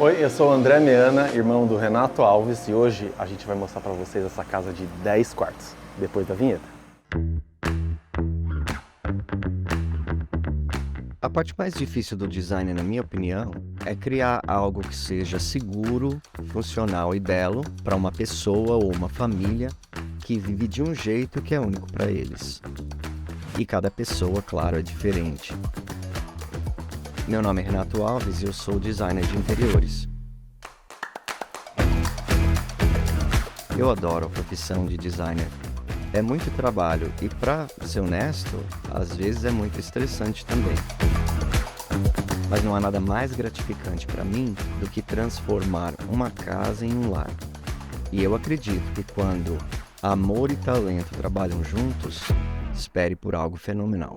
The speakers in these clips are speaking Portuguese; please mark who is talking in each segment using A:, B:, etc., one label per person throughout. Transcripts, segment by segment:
A: Oi, eu sou o André Meana, irmão do Renato Alves, e hoje a gente vai mostrar para vocês essa casa de 10 quartos, depois da vinheta.
B: A parte mais difícil do design, na minha opinião, é criar algo que seja seguro, funcional e belo para uma pessoa ou uma família que vive de um jeito que é único para eles. E cada pessoa, claro, é diferente. Meu nome é Renato Alves e eu sou designer de interiores. Eu adoro a profissão de designer. É muito trabalho e, para ser honesto, às vezes é muito estressante também. Mas não há nada mais gratificante para mim do que transformar uma casa em um lar. E eu acredito que quando amor e talento trabalham juntos, espere por algo fenomenal.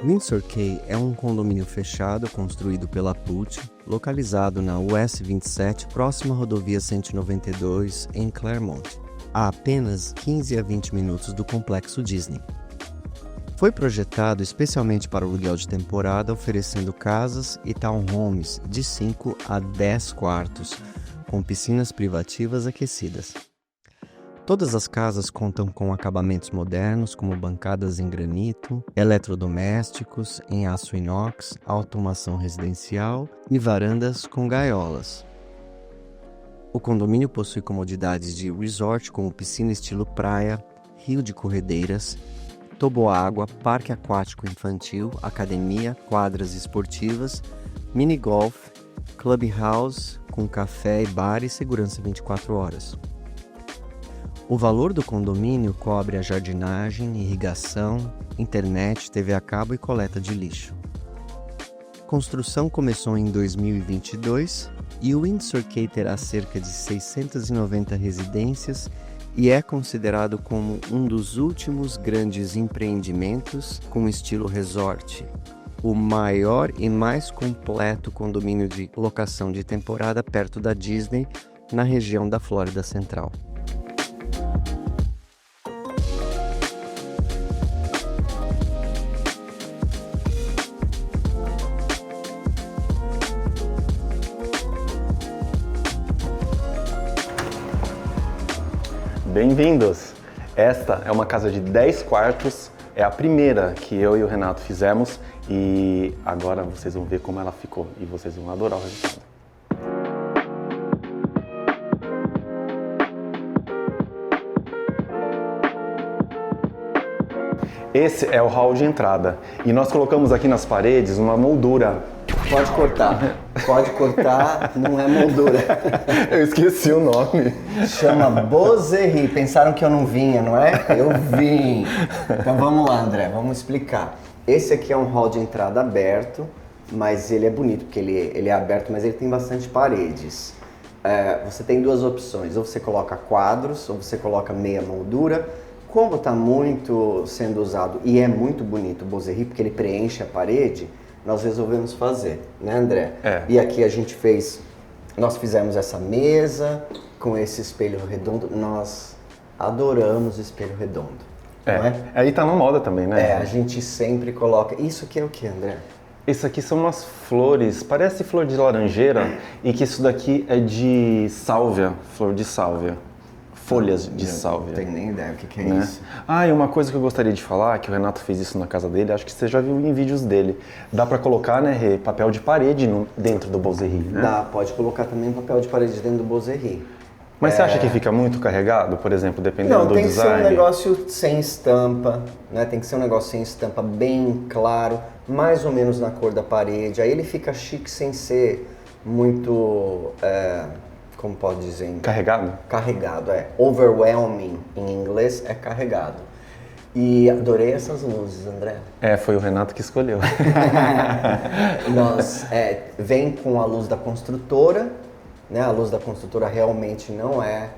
B: Windsor Key é um condomínio fechado construído pela Pulte, localizado na US 27, próxima à rodovia 192, em Claremont, a apenas 15 a 20 minutos do complexo Disney. Foi projetado especialmente para o aluguel de temporada, oferecendo casas e townhomes de 5 a 10 quartos, com piscinas privativas aquecidas. Todas as casas contam com acabamentos modernos, como bancadas em granito, eletrodomésticos em aço inox, automação residencial e varandas com gaiolas. O condomínio possui comodidades de resort, como piscina estilo praia, rio de corredeiras, toboágua, parque aquático infantil, academia, quadras esportivas, mini-golf, clubhouse com café e bar e segurança 24 horas. O valor do condomínio cobre a jardinagem, irrigação, internet, TV a cabo e coleta de lixo. A construção começou em 2022 e o Windsor Key terá cerca de 690 residências e é considerado como um dos últimos grandes empreendimentos com estilo resort, o maior e mais completo condomínio de locação de temporada perto da Disney, na região da Flórida Central.
A: Bem-vindos! Esta é uma casa de 10 quartos, é a primeira que eu e o Renato fizemos e agora vocês vão ver como ela ficou e vocês vão adorar o resultado. Esse é o hall de entrada e nós colocamos aqui nas paredes uma moldura.
B: Pode cortar, não é moldura.
A: Eu esqueci o nome.
B: Chama Bozerie. Pensaram que eu não vinha, não é? Eu vim. Então vamos lá, André, vamos explicar. Esse aqui é um hall de entrada aberto, mas ele é bonito, porque ele é aberto, mas ele tem bastante paredes. Você tem duas opções, ou você coloca quadros, ou você coloca meia moldura. Como está muito sendo usado e é muito bonito o Bozerie, porque ele preenche a parede, nós resolvemos fazer, né, André? E aqui nós fizemos essa mesa com esse espelho redondo, nós adoramos espelho redondo, não é?
A: Aí tá na moda também, né?
B: A gente sempre coloca, isso aqui é o que, André?
A: Isso aqui são umas flores, parece flor de laranjeira, e que isso daqui é de sálvia, flor de sálvia. Folhas de sálvia.
B: Não tenho nem ideia o que é isso.
A: E uma coisa que eu gostaria de falar, que o Renato fez isso na casa dele, acho que você já viu em vídeos dele. Dá pra colocar, né, Rê, papel de parede dentro do Bozerie, né?
B: Dá, pode colocar também papel de parede dentro do Bozerie.
A: Mas você acha que fica muito carregado, por exemplo, dependendo do design?
B: Não, tem que ser um negócio sem estampa, né? Tem que ser um negócio sem estampa, bem claro, mais ou menos na cor da parede. Aí ele fica chique sem ser muito... como pode dizer?
A: Carregado?
B: Carregado, Overwhelming, em inglês, é carregado. E adorei essas luzes, André.
A: Foi o Renato que escolheu.
B: Vem com a luz da construtora, né? A luz da construtora realmente não é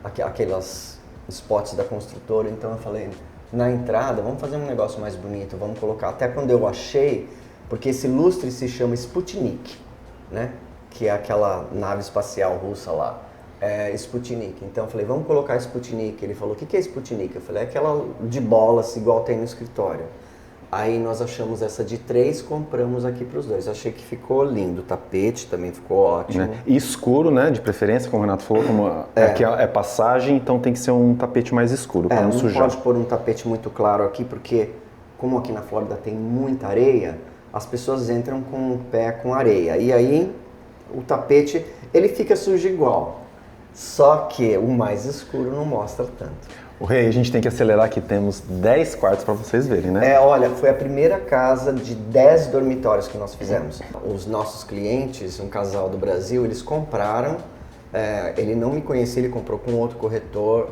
B: aquelas spots da construtora, então eu falei, na entrada, vamos fazer um negócio mais bonito, vamos colocar, até quando eu achei, porque esse lustre se chama Sputnik, né? Que é aquela nave espacial russa lá, Sputnik. Então eu falei, vamos colocar Sputnik. Ele falou, o que é Sputnik? Eu falei, é aquela de bolas, igual tem no escritório. Aí nós achamos essa de 3, compramos aqui para os 2. Achei que ficou lindo, o tapete também ficou ótimo.
A: Né? E escuro, né? De preferência, como o Renato falou, como aqui é passagem, então tem que ser um tapete mais escuro para não sujar.
B: Não pode pôr um tapete muito claro aqui, porque como aqui na Flórida tem muita areia, as pessoas entram com o pé com areia. E aí o tapete, ele fica sujo igual. Só que o mais escuro não mostra tanto.
A: O Rei, a gente tem que acelerar que temos 10 quartos para vocês verem, né?
B: Olha, foi a primeira casa de 10 dormitórios que nós fizemos. Os nossos clientes, um casal do Brasil, eles compraram, ele não me conhecia, ele comprou com outro corretor,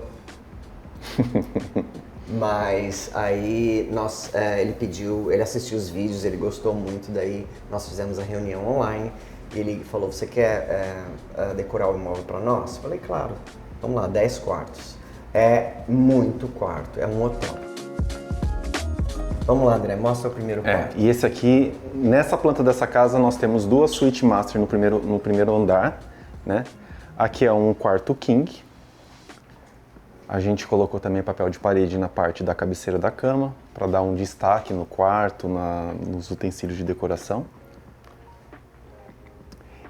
B: mas aí ele assistiu os vídeos, ele gostou muito, daí nós fizemos a reunião online, e ele falou, você quer decorar o imóvel para nós? Eu falei, claro, vamos lá, 10 quartos. É muito quarto, é um hotel. Vamos lá, André, mostra o primeiro quarto.
A: E esse aqui, nessa planta dessa casa, nós temos 2 suíte master no primeiro andar, né? Aqui é um quarto king. A gente colocou também papel de parede na parte da cabeceira da cama, para dar um destaque no quarto, nos utensílios de decoração.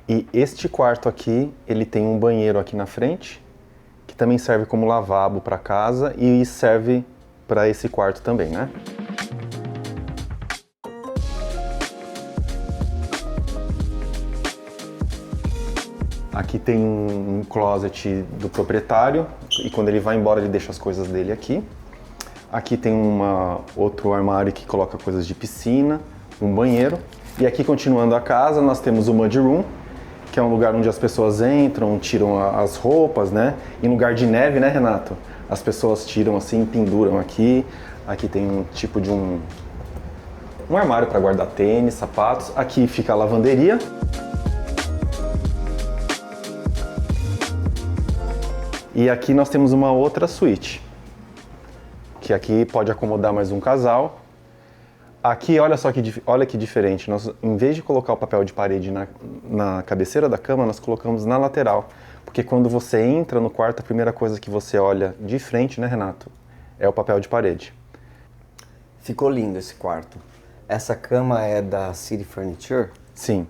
A: E este quarto aqui, ele tem um banheiro aqui na frente, que também serve como lavabo para casa e serve para esse quarto também, né? Aqui tem um closet do proprietário e quando ele vai embora ele deixa as coisas dele aqui. Aqui tem outro armário que coloca coisas de piscina, um banheiro. E aqui, continuando a casa, nós temos o mudroom, que é um lugar onde as pessoas entram, tiram as roupas, né? Em lugar de neve, né, Renato? As pessoas tiram assim, penduram aqui. Aqui tem um tipo de um armário para guardar tênis, sapatos. Aqui fica a lavanderia. E aqui nós temos uma outra suíte, que aqui pode acomodar mais um casal. Aqui, olha que diferente, nós, em vez de colocar o papel de parede na cabeceira da cama, nós colocamos na lateral. Porque quando você entra no quarto, a primeira coisa que você olha de frente, né, Renato, é o papel de parede.
B: Ficou lindo esse quarto. Essa cama é da City Furniture?
A: Sim.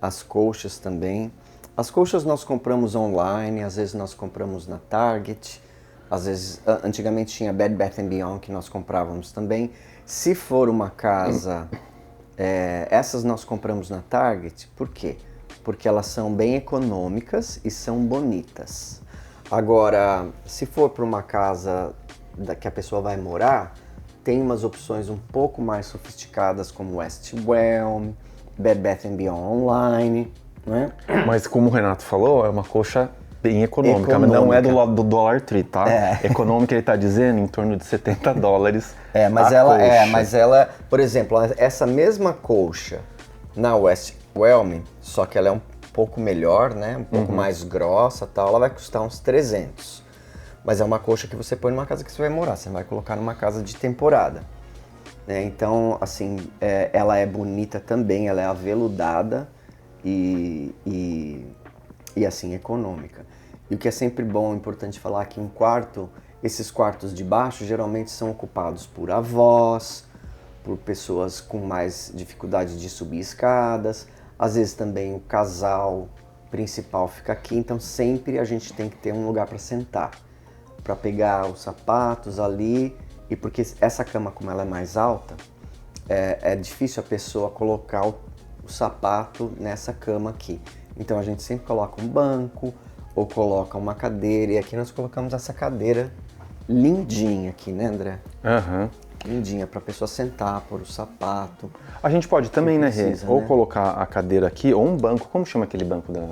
B: As colchas também. As colchas nós compramos online, às vezes nós compramos na Target, às vezes, antigamente tinha Bed Bath & Beyond que nós comprávamos também. Se for uma casa, essas nós compramos na Target, por quê? Porque elas são bem econômicas e são bonitas. Agora, se for para uma casa que a pessoa vai morar, tem umas opções um pouco mais sofisticadas como Westwell, Bed Bath & Beyond online, né?
A: Mas como o Renato falou, é uma colcha bem econômica, mas não é do Dollar Tree, tá? Econômica, ele está dizendo, em torno de $70.
B: Mas ela, por exemplo, essa mesma colcha na Westwell, só que ela é um pouco melhor, né? Um pouco mais grossa e tal, ela vai custar uns 300. Mas é uma colcha que você põe numa casa que você vai morar, você vai colocar numa casa de temporada. Então, assim, ela é bonita também, ela é aveludada e assim, econômica. E o que é sempre bom, importante falar que esses quartos de baixo geralmente são ocupados por avós, por pessoas com mais dificuldade de subir escadas, às vezes também o casal principal fica aqui, então sempre a gente tem que ter um lugar para sentar, para pegar os sapatos ali, e porque essa cama, como ela é mais alta, é difícil a pessoa colocar o sapato nessa cama aqui. Então a gente sempre coloca um banco ou coloca uma cadeira, e aqui nós colocamos essa cadeira lindinha aqui, né, André? Lindinha para a pessoa sentar, pôr o sapato.
A: A gente pode também, né, Rê? Ou
B: né?
A: Colocar a cadeira aqui, ou um banco. Como chama aquele banco da...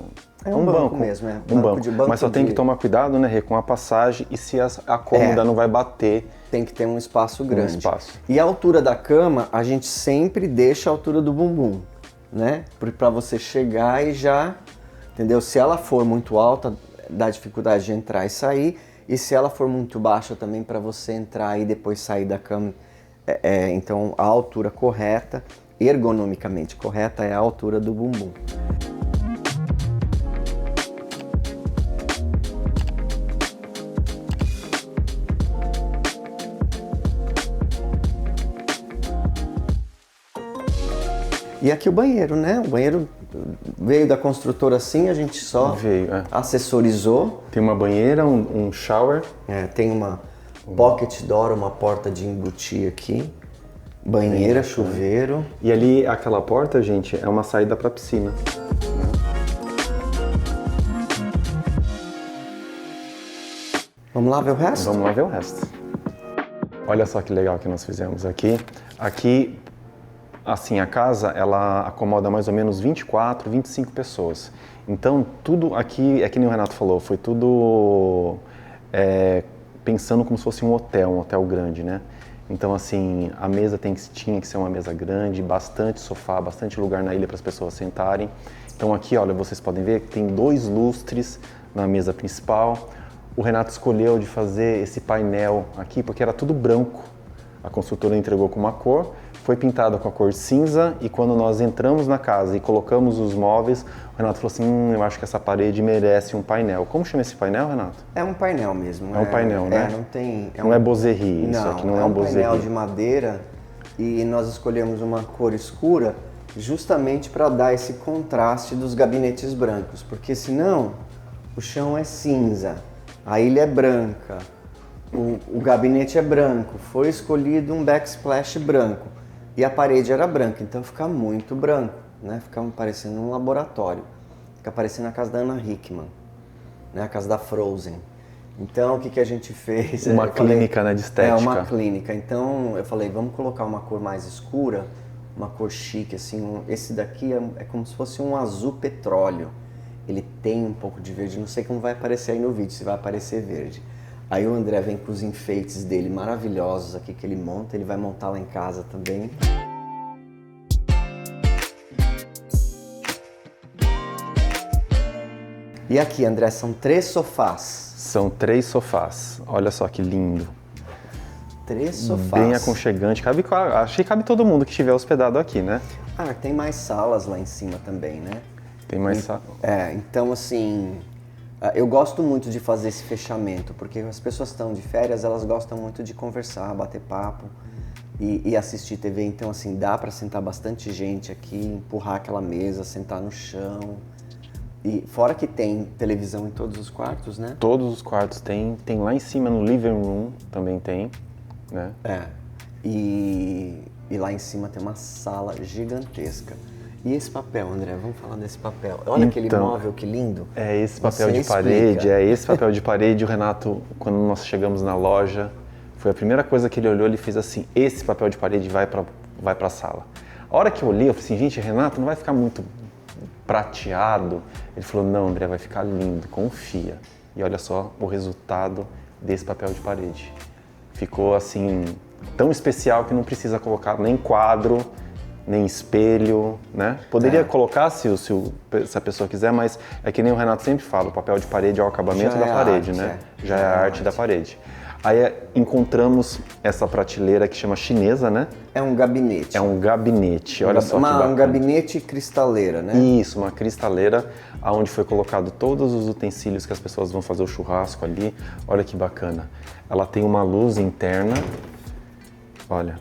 B: É um banco mesmo,
A: Um banco. Mas só tem que tomar cuidado, né, Rê, com a passagem e se a cômoda não vai bater.
B: Tem que ter um espaço grande. E a altura da cama, a gente sempre deixa a altura do bumbum, né? Para você chegar e já, entendeu? Se ela for muito alta, dá dificuldade de entrar e sair. E se ela for muito baixa também para você entrar e depois sair da cama, então a altura correta, ergonomicamente correta, é a altura do bumbum. E aqui o banheiro, né? O banheiro veio da construtora assim, a gente só acessorizou.
A: Tem uma banheira, um shower.
B: Tem uma pocket door, uma porta de embutir aqui. Banheira, chuveiro.
A: E ali, aquela porta, gente, é uma saída para a piscina.
B: Vamos lá ver o resto?
A: Vamos lá ver o resto. Olha só que legal que nós fizemos aqui. Aqui, assim, a casa, ela acomoda mais ou menos 24, 25 pessoas. Então, tudo aqui, é que nem o Renato falou, foi tudo pensando como se fosse um hotel grande, né? Então, assim, a mesa tinha que ser uma mesa grande, bastante sofá, bastante lugar na ilha para as pessoas sentarem. Então aqui, olha, vocês podem ver que tem 2 lustres na mesa principal. O Renato escolheu de fazer esse painel aqui porque era tudo branco. A construtora entregou com uma cor, foi pintado com a cor cinza e quando nós entramos na casa e colocamos os móveis, o Renato falou assim, eu acho que essa parede merece um painel. Como chama esse painel, Renato?
B: É um painel mesmo.
A: É um painel, né?
B: Não tem...
A: Não é bozerie, isso aqui não é um bozerie.
B: É um painel de madeira e nós escolhemos uma cor escura justamente para dar esse contraste dos gabinetes brancos, porque senão o chão é cinza, a ilha é branca, o gabinete é branco, foi escolhido um backsplash branco e a parede era branca, então fica muito branco, né? Fica parecendo um laboratório, fica parecendo a casa da Ana Hickman, né? A casa da Frozen. Então o que a gente fez?
A: Uma clínica, né, de estética.
B: Uma clínica, então eu falei, vamos colocar uma cor mais escura, uma cor chique, assim, esse daqui é como se fosse um azul petróleo. Ele tem um pouco de verde, não sei como vai aparecer aí no vídeo, se vai aparecer verde. Aí o André vem com os enfeites dele maravilhosos aqui que ele monta, ele vai montar lá em casa também. E aqui, André, são 3 sofás.
A: São 3 sofás, olha só que lindo.
B: 3 sofás.
A: Bem aconchegante, acho que cabe todo mundo que estiver hospedado aqui, né?
B: Tem mais salas lá em cima também, né?
A: Tem mais salas.
B: Então assim, eu gosto muito de fazer esse fechamento, porque as pessoas estão de férias, elas gostam muito de conversar, bater papo e assistir TV. Então assim, dá para sentar bastante gente aqui, empurrar aquela mesa, sentar no chão. E fora que tem televisão em todos os quartos, né?
A: Todos os quartos tem lá em cima no living room também tem, né?
B: E lá em cima tem uma sala gigantesca. E esse papel, André, vamos falar desse papel. Olha aquele móvel, que lindo.
A: É esse papel de parede, esse papel de parede. O Renato, quando nós chegamos na loja, foi a primeira coisa que ele olhou, ele fez assim, esse papel de parede vai pra sala. A hora que eu olhei, eu falei assim, gente, Renato, não vai ficar muito prateado? Ele falou, não, André, vai ficar lindo, confia. E olha só o resultado desse papel de parede. Ficou assim, tão especial que não precisa colocar nem quadro, nem espelho, né? Poderia colocar se a pessoa quiser, mas é que nem o Renato sempre fala, o papel de parede é o acabamento da parede, né? Já é a arte da parede. Aí encontramos essa prateleira que chama chinesa, né?
B: É um gabinete.
A: É um gabinete, olha só que bacana.
B: Um gabinete cristaleira, né?
A: Isso, uma cristaleira, onde foi colocado todos os utensílios que as pessoas vão fazer o churrasco ali. Olha que bacana. Ela tem uma luz interna, olha,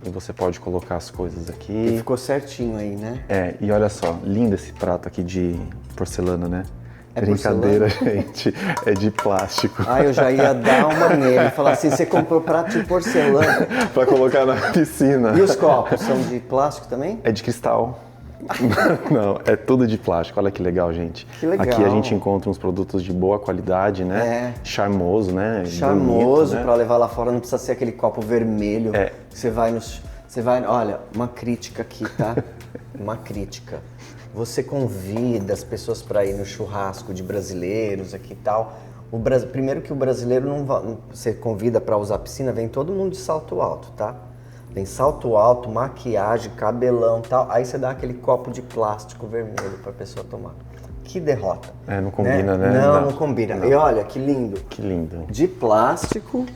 A: e você pode colocar as coisas aqui.
B: E ficou certinho aí, né?
A: E olha só, lindo esse prato aqui de porcelana, né?
B: É
A: brincadeira,
B: porcelana?
A: gente, é de plástico.
B: Eu já ia dar uma nele, falar assim, você comprou prato de porcelana.
A: Pra colocar na piscina.
B: E os copos, são de plástico também?
A: É de cristal. Não, é tudo de plástico, olha que legal, gente.
B: Que legal.
A: Aqui a gente encontra uns produtos de boa qualidade, né? Charmoso, né?
B: Charmoso,
A: bonito, né?
B: Pra levar lá fora, não precisa ser aquele copo vermelho. Você vai, olha, uma crítica aqui, tá? Uma crítica. Você convida as pessoas para ir no churrasco de brasileiros aqui e tal. Primeiro que o brasileiro não vai, você convida para usar a piscina, vem todo mundo de salto alto, tá? Tem salto alto, maquiagem, cabelão e tal. Aí você dá aquele copo de plástico vermelho pra pessoa tomar. Que derrota.
A: Não combina, né?
B: Não combina. Não. E olha, que lindo.
A: Que lindo.
B: De plástico,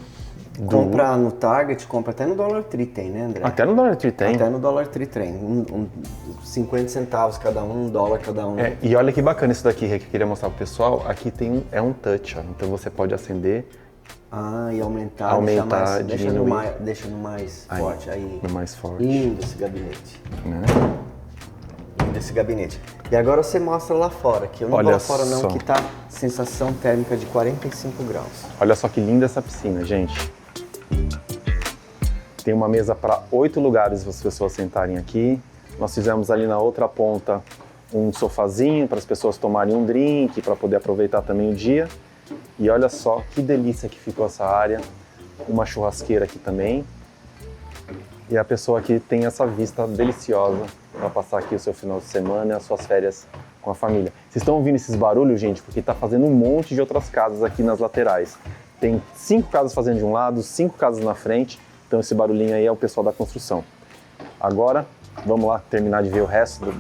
B: compra no Target, compra até no Dollar Tree tem, né, André?
A: Até no Dollar Tree tem.
B: Até no Dollar Tree tem. 50 centavos cada um, $1 cada um.
A: E olha que bacana isso daqui, que eu queria mostrar pro pessoal. Aqui tem é um touch, ó. Então você pode acender.
B: E aumentar deixa no mais
A: aí,
B: forte. Aí.
A: No mais forte.
B: Lindo esse gabinete.
A: Né?
B: Lindo esse gabinete. E agora você mostra lá fora, que eu não vou lá fora não, que tá sensação térmica de 45 graus.
A: Olha só que linda essa piscina, gente. Tem uma mesa para 8 lugares para as pessoas sentarem aqui. Nós fizemos ali na outra ponta um sofazinho para as pessoas tomarem um drink, para poder aproveitar também o dia. E olha só que delícia que ficou essa área. Uma churrasqueira aqui também. E a pessoa aqui tem essa vista deliciosa para passar aqui o seu final de semana e as suas férias com a família. Vocês estão ouvindo esses barulhos, gente? Porque está fazendo um monte de outras casas aqui nas laterais. Tem 5 casas fazendo de um lado, 5 casas na frente. Então esse barulhinho aí é o pessoal da construção. Agora, vamos lá terminar de ver o resto,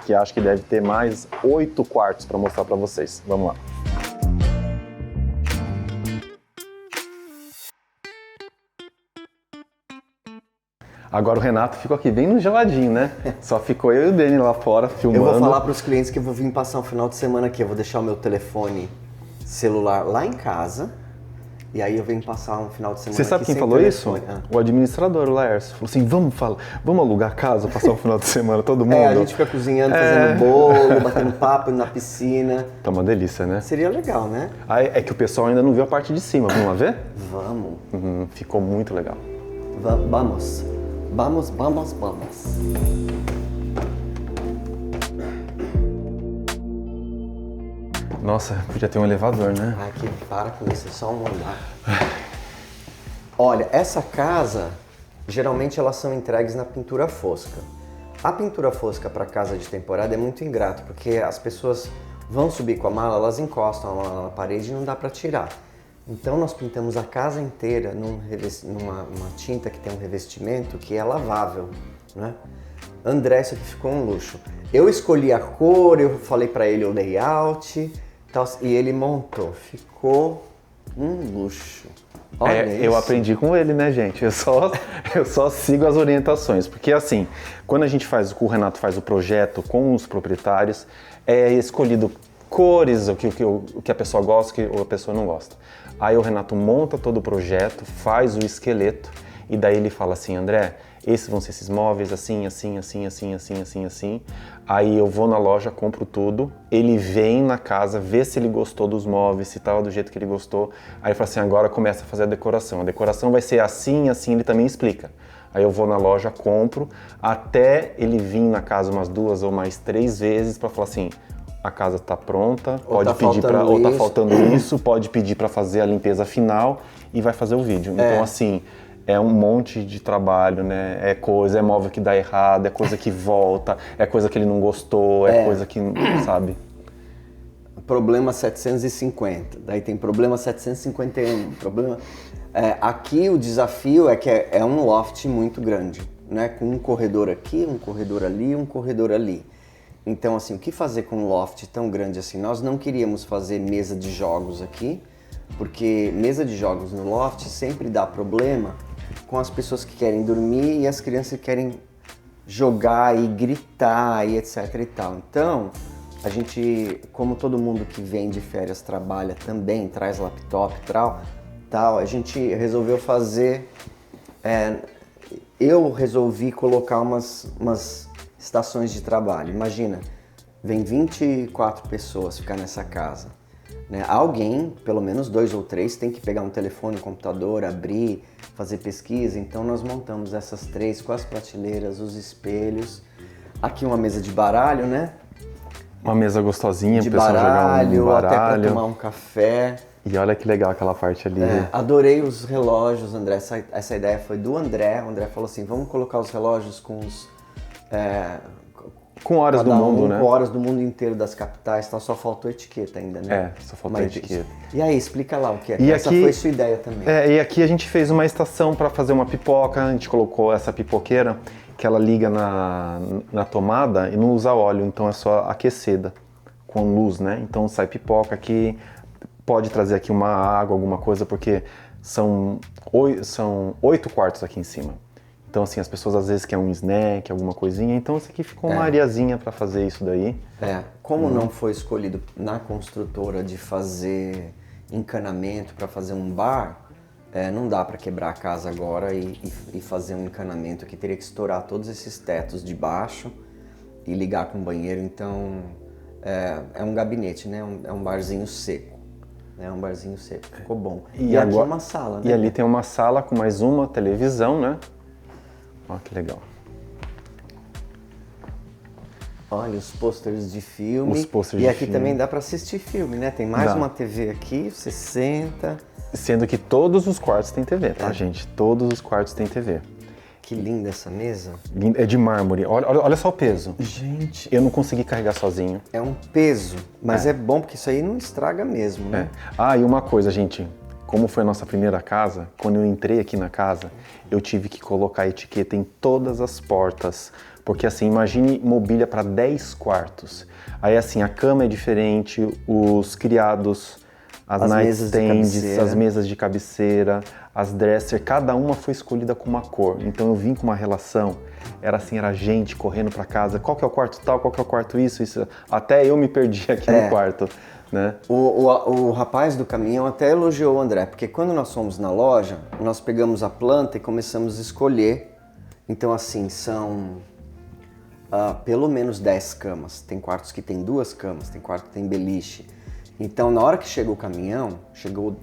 A: que acho que deve ter mais 8 quartos para mostrar para vocês. Vamos lá. Agora o Renato ficou aqui bem no geladinho, né? Só ficou eu e o Dani lá fora filmando.
B: Eu vou falar para os clientes que eu vou vir passar um final de semana aqui. Eu vou deixar o meu telefone celular lá em casa. E aí eu venho passar um final de semana.
A: Você sabe quem falou isso? O administrador, o Laércio. Falou assim, vamos alugar casa, passar um final de semana, todo mundo.
B: A gente fica cozinhando, fazendo bolo, batendo papo na piscina.
A: Tá uma delícia, né?
B: Seria legal, né?
A: É que o pessoal ainda não viu a parte de cima, vamos lá ver?
B: Vamos.
A: Ficou muito legal.
B: Vamos. Vamos.
A: Nossa, podia ter um elevador, né?
B: Aqui, para com isso, é só um andar. Olha, essa casa, geralmente elas são entregues na pintura fosca. A pintura fosca para casa de temporada é muito ingrato, porque as pessoas vão subir com a mala, elas encostam a mala na parede e não dá para tirar. Então nós pintamos a casa inteira numa tinta que tem um revestimento que é lavável, né? André, isso aqui ficou um luxo. Eu escolhi a cor, eu falei para ele o layout, e ele montou. Ficou um luxo. Olha isso.
A: Eu aprendi com ele, né, gente? Eu só sigo as orientações, porque assim, quando o Renato faz o projeto com os proprietários, é escolhido cores, o que a pessoa gosta, o que a pessoa não gosta. Aí o Renato monta todo o projeto, faz o esqueleto e daí ele fala assim, André, esses vão ser esses móveis assim. Aí eu vou na loja, compro tudo, ele vem na casa, vê se ele gostou dos móveis, se estava do jeito que ele gostou. Aí ele fala assim, agora começa a fazer a decoração. A decoração vai ser assim, ele também explica. Aí eu vou na loja, compro, até ele vir na casa umas 2 ou mais 3 vezes para falar assim, a casa está pronta, ou tá faltando isso, pode pedir para fazer a limpeza final e vai fazer o vídeo. Então assim, é um monte de trabalho, né? É móvel que dá errado, é coisa que volta, é coisa que ele não gostou, é coisa que, sabe?
B: Problema 750, daí tem problema 751, aqui o desafio é que é um loft muito grande, né? Com um corredor aqui, um corredor ali, um corredor ali. Então, assim, o que fazer com um loft tão grande assim? Nós não queríamos fazer mesa de jogos aqui, porque mesa de jogos no loft sempre dá problema com as pessoas que querem dormir e as crianças que querem jogar e gritar e etc e tal. Então, a gente, como todo mundo que vem de férias trabalha também, traz laptop e tal, a gente resolveu fazer... eu resolvi colocar umas estações de trabalho. Imagina, vem 24 pessoas ficar nessa casa, né? Alguém, pelo menos 2 ou 3, tem que pegar um telefone, um computador, abrir, fazer pesquisa. Então nós montamos essas 3 com as prateleiras, os espelhos. Aqui uma mesa de baralho, né?
A: Uma mesa gostosinha,
B: de
A: o pessoal jogar um baralho.
B: Até para tomar um café.
A: E olha que legal aquela parte ali.
B: Adorei os relógios, André. Essa ideia foi do André. O André falou assim, vamos colocar os relógios com
A: Com horas do
B: Cada
A: mundo,
B: um
A: né?
B: com horas do mundo inteiro das capitais, então só faltou etiqueta ainda, né?
A: Só faltou a etiqueta.
B: E aí, explica lá o que é.
A: E
B: Essa
A: aqui-
B: foi sua ideia também.
A: E aqui a gente fez uma estação para fazer uma pipoca, a gente colocou essa pipoqueira que ela liga na tomada e não usa óleo, então é só aquecida com luz, né? Então sai pipoca aqui, pode trazer aqui uma água, alguma coisa, porque são 8 quartos aqui em cima. Então assim, as pessoas às vezes querem um snack, alguma coisinha, então isso aqui ficou uma areazinha para fazer isso daí.
B: Como não foi escolhido na construtora de fazer encanamento para fazer um bar, não dá para quebrar a casa agora e fazer um encanamento aqui. Teria que estourar todos esses tetos de baixo e ligar com o banheiro. Então é um gabinete, né? É um barzinho seco. É um barzinho seco. Ficou bom. E aqui é uma sala, né?
A: E ali tem uma sala com mais uma televisão, né? Olha que legal.
B: Olha, os pôsteres de filme.
A: Os pôsteres
B: e
A: de
B: aqui
A: filme.
B: também dá para assistir filme, né? Tem mais
A: Dá.
B: uma TV aqui, você senta.
A: Sendo que todos os quartos têm TV, tá, gente? Todos os quartos têm TV.
B: Que linda essa mesa.
A: É de mármore. Olha só o peso.
B: Gente,
A: Eu não consegui carregar sozinho.
B: é um peso, mas é bom porque isso aí não estraga mesmo, né?
A: E uma coisa, gente. Como foi a nossa primeira casa, quando eu entrei aqui na casa, eu tive que colocar etiqueta em todas as portas. Porque assim, imagine mobília para 10 quartos. Aí assim, a cama é diferente, os criados, as
B: mesas de
A: nightstands,
B: cabeceira.
A: as mesas de cabeceira, as dresser, cada uma foi escolhida com uma cor. Então eu vim com uma relação, era gente correndo para casa, qual que é o quarto tal, qual que é o quarto isso. Até eu me perdi aqui no quarto, né?
B: O rapaz do caminhão até elogiou o André, porque quando nós fomos na loja, nós pegamos a planta e começamos a escolher. Então assim, são pelo menos 10 camas. Tem quartos que tem 2 camas, tem quarto que tem beliche. Então na hora que chegou o caminhão,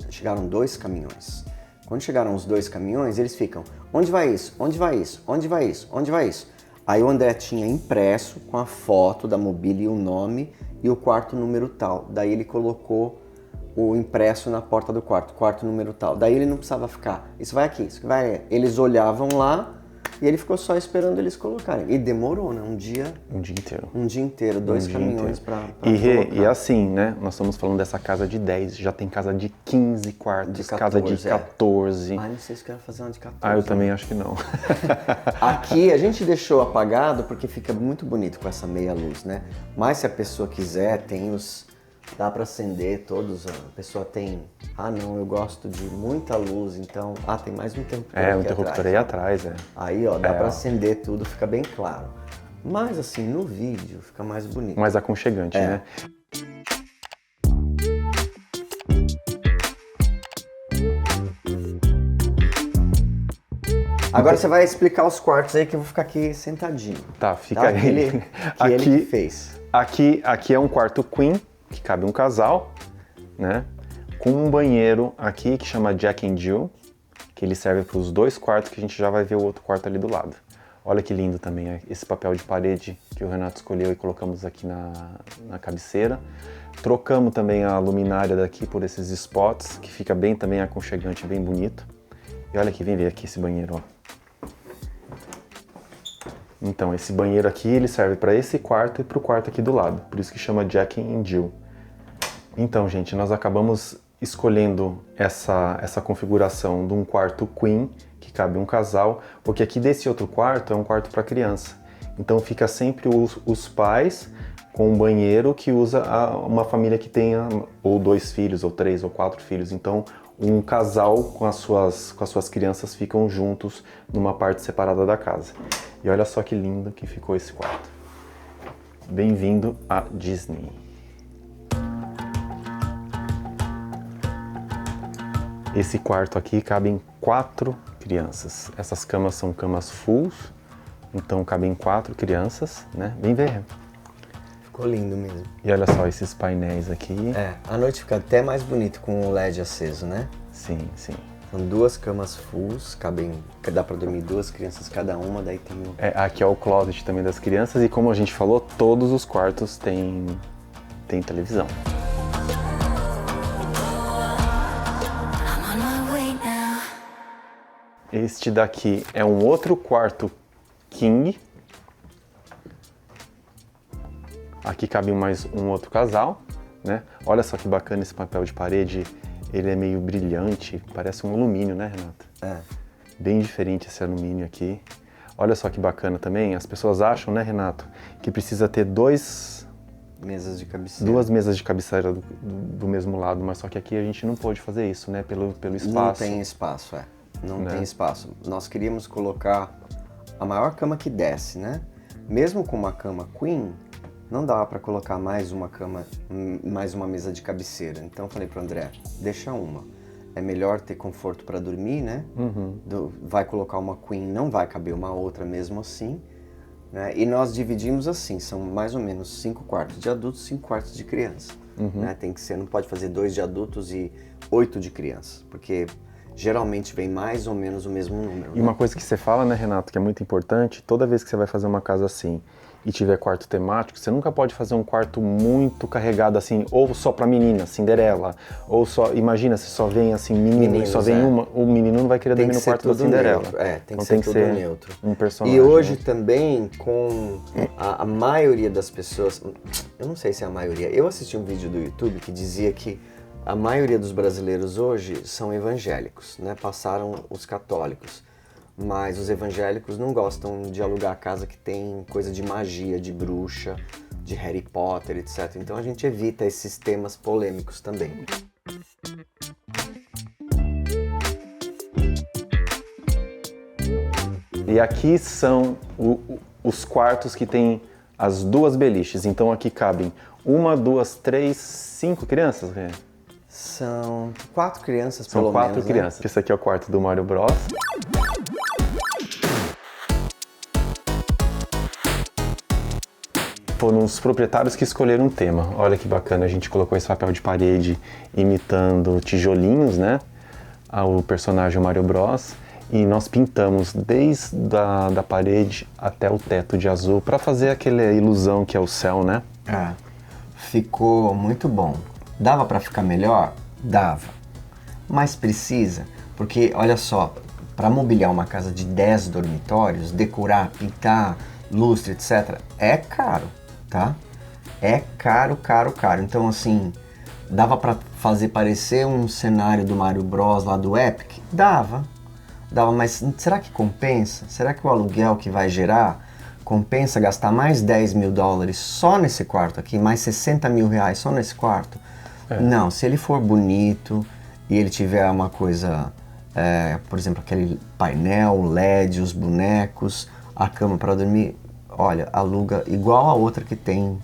B: chegaram 2 caminhões. Quando chegaram os 2 caminhões, eles ficam, onde vai isso? Onde vai isso? Onde vai isso? Onde vai isso? Aí o André tinha impresso com a foto da mobília e o nome e o quarto número tal. Daí ele colocou o impresso na porta do quarto número tal. Daí ele não precisava ficar, isso vai aqui, isso vai aí. Eles olhavam lá e ele ficou só esperando eles colocarem. E demorou, né? Um dia
A: inteiro.
B: Um dia inteiro, 2 caminhões para
A: E assim, né? Nós estamos falando dessa casa de 10, já tem casa de 15 quartos,
B: De 14,
A: casa de 14.
B: Ai, não sei se eu quero fazer uma de 14.
A: Eu também acho que não.
B: Aqui a gente deixou apagado porque fica muito bonito com essa meia luz, né? Mas se a pessoa quiser, dá para acender todos. A pessoa tem, não, eu gosto de muita luz, então, tem mais um interruptor
A: Um
B: aqui
A: interruptor
B: atrás.
A: aí atrás,
B: Aí, dá para acender tudo, fica bem claro. Mas assim, no vídeo fica mais bonito.
A: Mais aconchegante, né?
B: Agora você vai explicar os quartos aí que eu vou ficar aqui sentadinho.
A: Tá, fica aí.
B: Ele que fez.
A: Aqui é um quarto queen, que cabe um casal, né? Com um banheiro aqui que chama Jack and Jill, que ele serve para os 2 quartos, que a gente já vai ver o outro quarto ali do lado. Olha que lindo também esse papel de parede que o Renato escolheu e colocamos aqui na cabeceira. Trocamos também a luminária daqui por esses spots, que fica bem também aconchegante, bem bonito. E olha aqui, vem ver aqui esse banheiro, ó. Então, esse banheiro aqui, ele serve para esse quarto e para o quarto aqui do lado. Por isso que chama Jack and Jill. Então, gente, nós acabamos escolhendo essa configuração de um quarto queen, que cabe um casal, porque aqui desse outro quarto é um quarto para criança. Então fica sempre os pais com um banheiro que usa uma família que tenha ou 2 filhos, ou 3, ou 4 filhos. Então um casal com as suas crianças ficam juntos numa parte separada da casa. E olha só que lindo que ficou esse quarto. Bem-vindo à Disney. Esse quarto aqui cabem 4 crianças. Essas camas são camas fulls, então cabem 4 crianças, né? Vem ver.
B: Ficou lindo mesmo.
A: E olha só esses painéis aqui.
B: À noite fica até mais bonito com o LED aceso, né?
A: Sim, sim.
B: São 2 camas fulls, dá pra dormir 2 crianças cada uma, daí tem o...
A: Aqui é o closet também das crianças e como a gente falou, todos os quartos têm televisão. Este daqui é um outro quarto king. Aqui cabe mais um outro casal, né? Olha só que bacana esse papel de parede, ele é meio brilhante, parece um alumínio, né, Renato?
B: É.
A: Bem diferente esse alumínio aqui. Olha só que bacana também, as pessoas acham, né, Renato, que precisa ter duas
B: mesas de cabeceira.
A: Duas mesas de cabeceira do mesmo lado, mas só que aqui a gente não pôde fazer isso, né, pelo espaço.
B: Não tem espaço, Não tem espaço. Nós queríamos colocar a maior cama que desce, né? Mesmo com uma cama queen, não dava para colocar mais uma cama, mais uma mesa de cabeceira. Então eu falei pro André, deixa uma. É melhor ter conforto para dormir, né? Vai colocar uma queen, não vai caber uma outra mesmo assim. Né? E nós dividimos assim, são mais ou menos 5 quartos de adultos, 5 quartos de criança. Né? Tem que ser, não pode fazer 2 de adultos e 8 de criança, porque geralmente vem mais ou menos o mesmo número.
A: E uma coisa que você fala, né, Renato, que é muito importante, toda vez que você vai fazer uma casa assim e tiver quarto temático, você nunca pode fazer um quarto muito carregado assim, ou só pra menina, Cinderela, ou só, imagina, se só vem assim menino e só vem uma, o menino não vai querer dormir no quarto da Cinderela.
B: Neutro. Tem
A: então
B: que ser tudo neutro.
A: Um personagem.
B: E hoje também, com a maioria das pessoas, eu não sei se é a maioria, eu assisti um vídeo do YouTube que dizia que a maioria dos brasileiros hoje são evangélicos, né? Passaram os católicos. Mas os evangélicos não gostam de alugar casa que tem coisa de magia, de bruxa, de Harry Potter, etc. Então a gente evita esses temas polêmicos também.
A: E aqui são os quartos que tem as 2 beliches. Então aqui cabem 1, 2, 3, 5 crianças, né?
B: São 4 crianças, pelo menos.
A: São 4 crianças. Né? Esse aqui é o quarto do Mario Bros. Foram os proprietários que escolheram um tema. Olha que bacana, a gente colocou esse papel de parede imitando tijolinhos, né? O personagem Mario Bros. E nós pintamos desde da parede até o teto de azul para fazer aquela ilusão que é o céu, né?
B: Ficou muito bom. Dava para ficar melhor? Dava. Mas precisa, porque olha só, para mobiliar uma casa de 10 dormitórios, decorar, pintar, lustre, etc., é caro. Tá? É caro, caro, caro. Então, assim, dava pra fazer parecer um cenário do Mario Bros lá do Epic? Dava, mas será que compensa? Será que o aluguel que vai gerar compensa gastar mais 10 mil dólares só nesse quarto aqui, mais 60 mil reais só nesse quarto? Não, se ele for bonito e ele tiver uma coisa, por exemplo, aquele painel, LED, os bonecos, a cama para dormir, olha, aluga igual a outra que tem.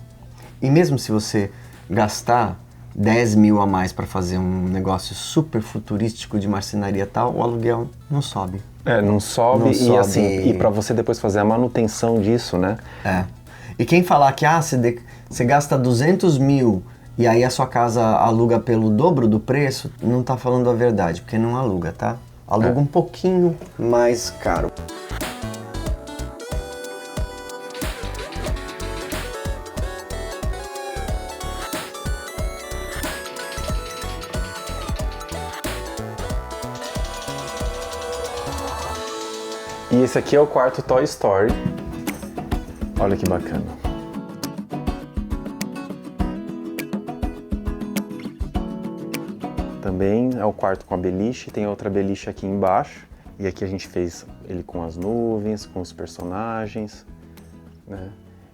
B: E mesmo se você gastar 10 mil a mais para fazer um negócio super futurístico de marcenaria e tal, o aluguel não sobe.
A: Não sobe, e para você depois fazer a manutenção disso, né?
B: E quem falar que você gasta 200 mil e aí a sua casa aluga pelo dobro do preço, não tá falando a verdade, porque não aluga, tá? Aluga um pouquinho mais caro.
A: E esse aqui é o quarto Toy Story. Olha que bacana. Também é o quarto com a beliche, tem outra beliche aqui embaixo. E aqui a gente fez ele com as nuvens, com os personagens, né?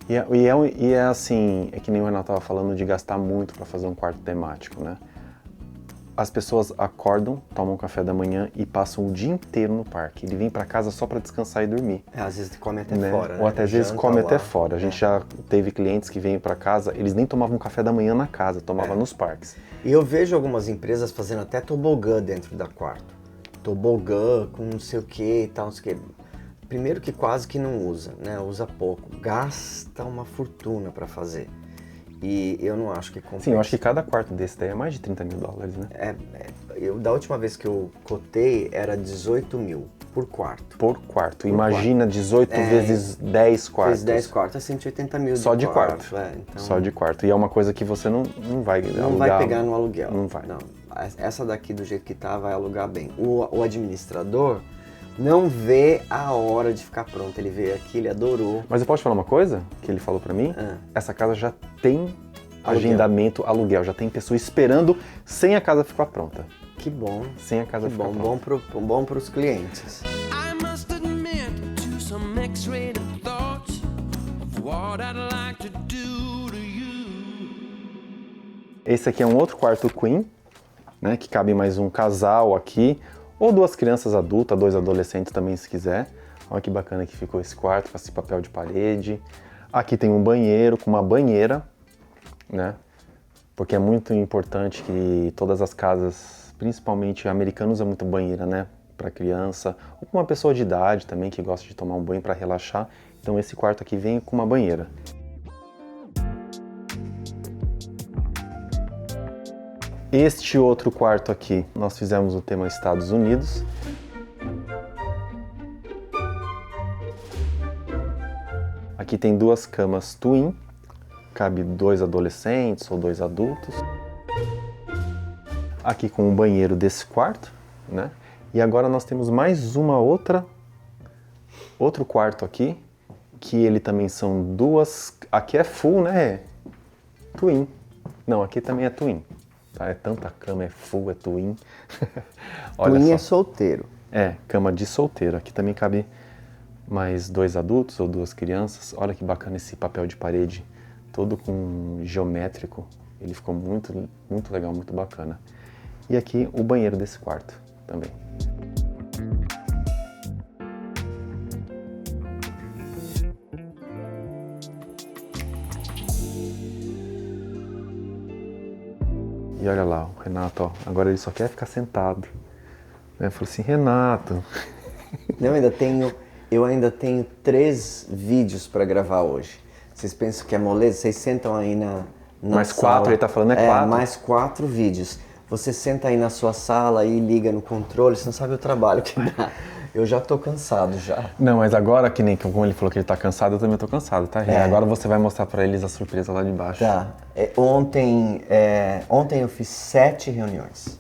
A: E é assim, é que nem o Renato estava falando de gastar muito para fazer um quarto temático, né? As pessoas acordam, tomam café da manhã e passam o dia inteiro no parque. Ele vem para casa só para descansar e dormir.
B: Às vezes come até fora, né?
A: Ou até às vezes come até fora. A gente já teve clientes que vêm para casa, eles nem tomavam café da manhã na casa, tomavam nos parques.
B: E eu vejo algumas empresas fazendo até tobogã dentro da quarto. Tobogã com não sei o que e tal, não sei o que. Primeiro que quase que não usa, né? Usa pouco. Gasta uma fortuna para fazer. E eu não acho que compensa.
A: Sim, eu acho que cada quarto desse daí é mais de 30 mil dólares, né?
B: Da última vez que eu cotei, era 18 mil por quarto.
A: Por quarto. Imagina 18 vezes 10 quartos.
B: Vezes 10 quartos é 180 mil
A: só de quarto.
B: Então,
A: só de quarto. E é uma coisa que você não vai alugar.
B: Não vai pegar no aluguel.
A: Não vai.
B: Não. Essa daqui, do jeito que tá, vai alugar bem. O administrador Não vê a hora de ficar pronto. Ele veio aqui, ele adorou.
A: Mas eu posso te falar uma coisa que ele falou pra mim? Essa casa já tem agendamento, aluguel, já tem pessoa esperando sem a casa ficar pronta.
B: Que bom.
A: Sem a casa ficar pronta.
B: Bom pros clientes.
C: I must admit to some X-rated thoughts of what I'd like to do to you.
A: Esse aqui é um outro quarto queen, né, que cabe mais um casal aqui, ou 2 crianças adultas, 2 adolescentes também se quiser. Olha que bacana que ficou esse quarto, com esse papel de parede. Aqui tem um banheiro com uma banheira, né, porque é muito importante que todas as casas, principalmente americanos, usam muito banheira, né, para criança, ou uma pessoa de idade também que gosta de tomar um banho para relaxar. Então esse quarto aqui vem com uma banheira. Este outro quarto aqui, nós fizemos o tema Estados Unidos. Aqui tem 2 camas twin, cabe 2 adolescentes ou 2 adultos. Aqui com o banheiro desse quarto, né? E agora nós temos mais outro quarto aqui, que ele também são 2, aqui é full, né? Twin. Não, aqui também é twin. Tá? É tanta cama, é full, é twin. Olha
B: Twin
A: só.
B: é solteiro.
A: É, cama de solteiro. Aqui também cabe mais 2 adultos ou 2 crianças. Olha que bacana esse papel de parede, todo com geométrico. Ele ficou muito, muito legal, muito bacana. E aqui o banheiro desse quarto também. E olha lá, o Renato, ó, agora ele só quer ficar sentado. Eu falei assim, Renato...
B: Eu ainda tenho 3 vídeos para gravar hoje. Vocês pensam que é moleza? Vocês sentam aí na
A: mais
B: sala.
A: 4, ele tá falando 4.
B: Mais 4 vídeos. Você senta aí na sua sala e liga no controle, você não sabe o trabalho que dá. Eu já tô cansado já.
A: Não, mas agora, que nem como ele falou que ele tá cansado, eu também tô cansado, tá? Agora você vai mostrar pra eles a surpresa lá de baixo.
B: Tá. Ontem eu fiz 7 reuniões.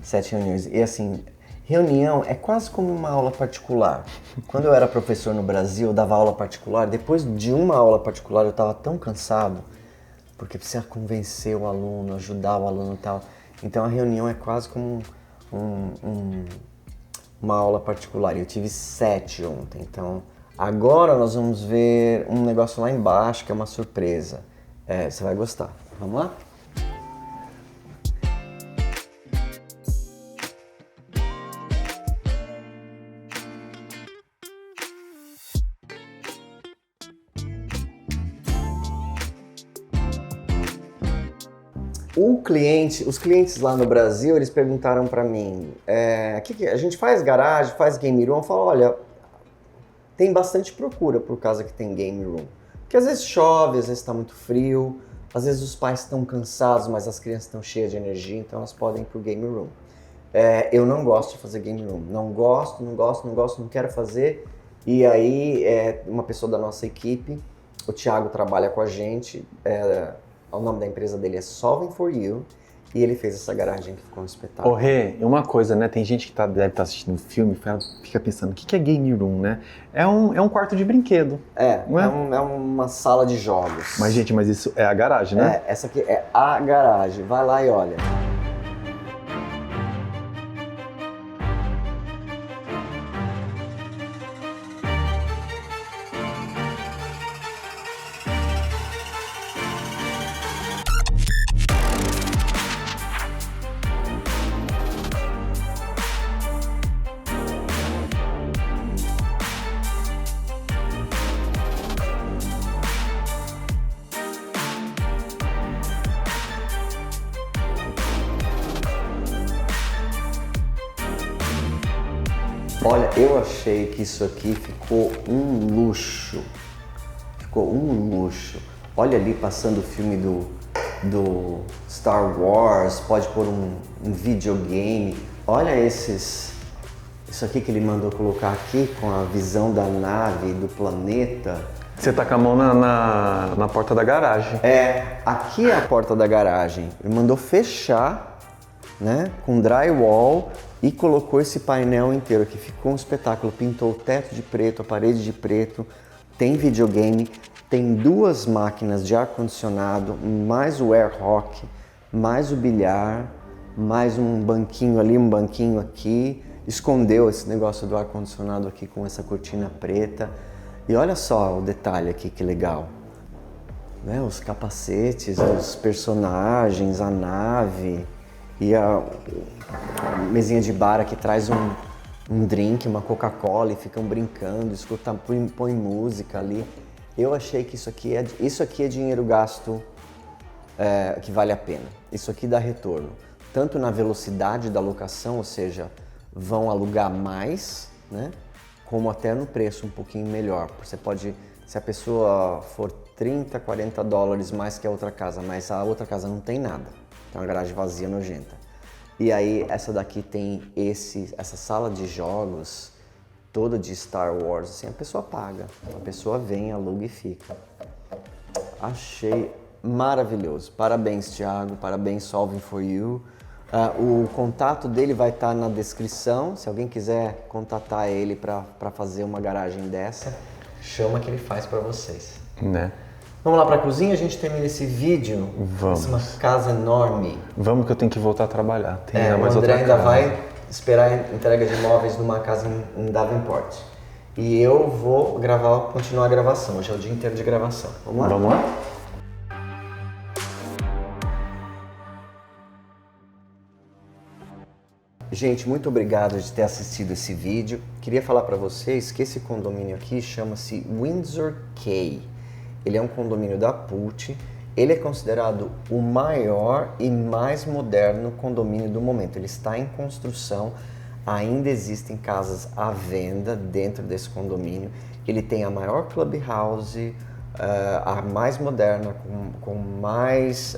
B: 7 reuniões. E assim, reunião é quase como uma aula particular. Quando eu era professor no Brasil, eu dava aula particular. Depois de uma aula particular, eu tava tão cansado, porque precisa convencer o aluno, ajudar o aluno e tal. Então a reunião é quase como uma aula particular. Eu tive 7 ontem, então agora nós vamos ver um negócio lá embaixo que é uma surpresa. Você vai gostar. Vamos lá? Os clientes lá no Brasil, eles perguntaram para mim, a gente faz garagem, faz game room? Eu falo, olha, tem bastante procura por causa que tem game room. Porque às vezes chove, às vezes está muito frio, às vezes os pais estão cansados, mas as crianças estão cheias de energia, então elas podem ir pro game room. Eu não gosto de fazer game room, não gosto, não quero fazer. E aí, uma pessoa da nossa equipe, o Thiago trabalha com a gente, o nome da empresa dele é Solving for You, e ele fez essa garagem que ficou um espetáculo.
A: Ô Rê, uma coisa, né? Tem gente que deve estar assistindo o filme e fica pensando, o que é game room, né? É um quarto de brinquedo. Não é?
B: É uma sala de jogos.
A: Mas, gente, isso é a garagem, né?
B: Essa aqui é a garagem. Vai lá e olha. Olha, eu achei que isso aqui ficou um luxo. Ficou um luxo. Olha ali passando o filme do Star Wars, pode pôr um videogame. Olha isso aqui que ele mandou colocar aqui com a visão da nave, do planeta.
A: Você tá com a mão na porta da garagem.
B: Aqui é a porta da garagem. Ele mandou fechar, né, com drywall. e colocou esse painel inteiro aqui. Ficou um espetáculo, pintou o teto de preto, a parede de preto, tem videogame, tem 2 máquinas de ar-condicionado, mais o air rock, mais o bilhar, mais um banquinho ali, um banquinho aqui. Escondeu esse negócio do ar-condicionado aqui com essa cortina preta. E olha só o detalhe aqui, que legal. Né? Os capacetes, os personagens, a nave e a mesinha de bar que traz um drink, uma Coca-Cola e ficam brincando, escutam, põe música ali. Eu achei que isso aqui é dinheiro gasto que vale a pena. Isso aqui dá retorno, tanto na velocidade da locação, ou seja, vão alugar mais, né? Como até no preço um pouquinho melhor. Você pode, se a pessoa for 30, 40 dólares mais que a outra casa, mas a outra casa não tem nada, tem uma garagem vazia, nojenta. E aí essa daqui tem essa sala de jogos toda de Star Wars, assim, a pessoa paga, a pessoa vem, aluga e fica. Achei maravilhoso. Parabéns, Thiago, parabéns, Solving for You. O contato dele vai estar na descrição, se alguém quiser contatar ele para fazer uma garagem dessa, chama que ele faz para vocês.
A: Né?
B: Vamos lá para a cozinha, a gente termina esse vídeo.
A: Vamos.
B: Essa é uma casa enorme.
A: Vamos que eu tenho que voltar a trabalhar. Tem
B: O
A: mais
B: André
A: outra
B: ainda
A: casa.
B: vai esperar a entrega de móveis numa casa em Davenport. E eu vou continuar a gravação, hoje é o dia inteiro de gravação. Vamos lá?
A: Vamos lá?
B: Gente, muito obrigado de ter assistido esse vídeo. Queria falar para vocês que esse condomínio aqui chama-se Windsor Key. Ele é um condomínio da PULT. Ele é considerado o maior e mais moderno condomínio do momento. Ele está em construção, ainda existem casas à venda dentro desse condomínio. Ele tem a maior clubhouse, a mais moderna, com mais...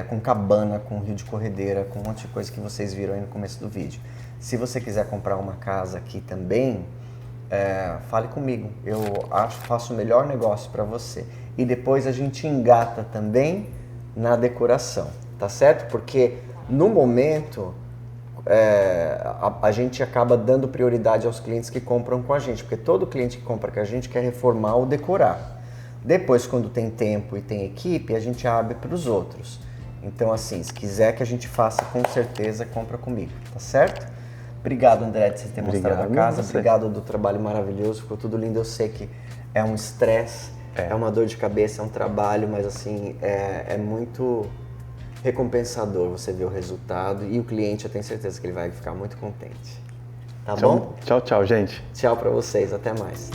B: com cabana, com rio de corredeira, com um monte de coisa que vocês viram aí no começo do vídeo. Se você quiser comprar uma casa aqui também, fale comigo. Eu faço o melhor negócio para você. E depois a gente engata também na decoração, tá certo? Porque no momento a gente acaba dando prioridade aos clientes que compram com a gente, porque todo cliente que compra com a gente quer reformar ou decorar. Depois, quando tem tempo e tem equipe, a gente abre para os outros. Então, assim, se quiser que a gente faça, com certeza, compra comigo, tá certo? Obrigado, André, de você ter mostrado a casa. Obrigado do trabalho maravilhoso, ficou tudo lindo. Eu sei que é um estresse, é uma dor de cabeça, é um trabalho, mas assim, é muito recompensador você ver o resultado e o cliente, eu tenho certeza que ele vai ficar muito contente. Tá bom?
A: Tchau, tchau, gente.
B: Tchau pra vocês, até mais.